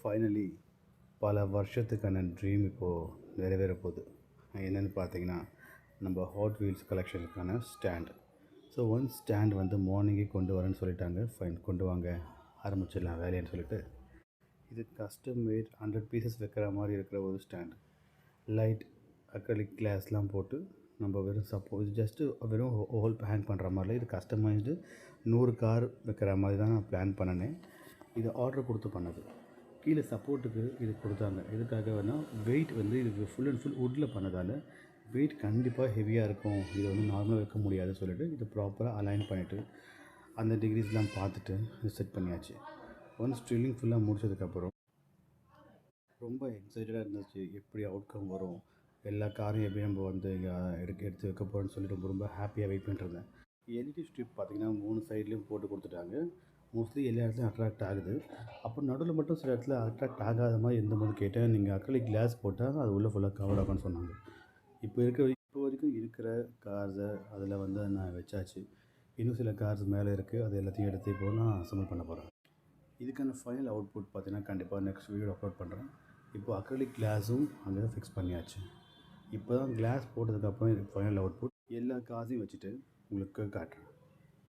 Finally பல வருஷத்துக்கான dream இப்போது நிறைவேற போகுது. என்னென்னு பார்த்தீங்கன்னா, நம்ம ஹாட் வீல்ஸ் கலெக்ஷனுக்கான ஸ்டாண்ட். ஸோ ஸ்டாண்ட் வந்து மார்னிங்கே கொண்டு வரேன்னு சொல்லிட்டாங்க. ஃபைன், கொண்டு வாங்க, ஆரம்பிச்சிடலாம் வேலைன்னு சொல்லிட்டு. இது கஸ்டம் மேட் 100 பீசஸ் வைக்கிற மாதிரி இருக்கிற ஒரு ஸ்டாண்ட். லைட் அக்ரலிக் கிளாஸ்லாம் போட்டு நம்ம வெறும் சப்போஸ் ஜஸ்ட்டு வெறும் ஹோல் ஹேங் பண்ணுற மாதிரில இது கஸ்டமைஸ்டு 100 கார் வைக்கிற மாதிரி தான் நான் பிளான் பண்ணினேன். இது ஆர்டர் கொடுத்து பண்ணது. கீழே சப்போர்ட்டுக்கு இது கொடுத்தாங்க. எதுக்காக வேணால் வெயிட் வந்து இதுக்கு ஃபுல் அண்ட் ஃபுல் வுட்டில் பண்ணதால் வெயிட் கண்டிப்பாக ஹெவியாக இருக்கும், இதை வந்து நார்மலாக வைக்க முடியாதுன்னு சொல்லிட்டு இது ப்ராப்பராக அலைன் பண்ணிவிட்டு அந்த டிகிரிஸ்லாம் பார்த்துட்டு இது செட் பண்ணியாச்சு. ட்ரில்லிங் ஃபுல்லாக முடிச்சதுக்கப்புறம் ரொம்ப எக்ஸைட்டடாக இருந்துச்சு. எப்படி அவுட்கம் வரும், எல்லா காரையும் எப்படி நம்ம வந்து இங்கே எடுத்து வைக்க போகிறோன்னு சொல்லிட்டு ரொம்ப ரொம்ப ஹாப்பியாக வெயிட் பண்ணிட்டுருந்தேன். எல்இடி ஸ்ட்ரிப் பார்த்திங்கன்னா 3 சைட்லேயும் போட்டு கொடுத்துட்டாங்க. மோஸ்ட்லி எல்லா இடத்துலையும் அட்ராக்ட் ஆகுது. அப்போ நடுவில் மட்டும் சில இடத்துல அட்ராக்ட் ஆகாத மாதிரி இருந்தபோது கேட்டேன், நீங்கள் அக்ரிலிக் கிளாஸ் போட்டால் அது உள்ளே ஃபுல்லாக கவர் ஆகும்னு சொன்னாங்க. இப்போ வரைக்கும் இருக்கிற கார்ஸை அதில் வந்து நான் வச்சாச்சு. இன்னும் சில கார்ஸ் மேலே இருக்குது, அது எல்லாத்தையும் எடுத்து இப்போ நான் அசம்பிள் பண்ண போகிறேன். இதுக்கான ஃபைனல் அவுட்புட் பார்த்தீங்கன்னா கண்டிப்பாக நெக்ஸ்ட் வீடியோ அப்லோட் பண்ணுறேன். இப்போ அக்ரிலிக் கிளாஸும் அங்கே ஃபிக்ஸ் பண்ணியாச்சு. இப்போ தான் கிளாஸ் போட்டதுக்கப்புறம் இதுக்கு ஃபைனல் அவுட்புட் எல்லா காசையும் வச்சுட்டு உங்களுக்கு காட்டுறேன்.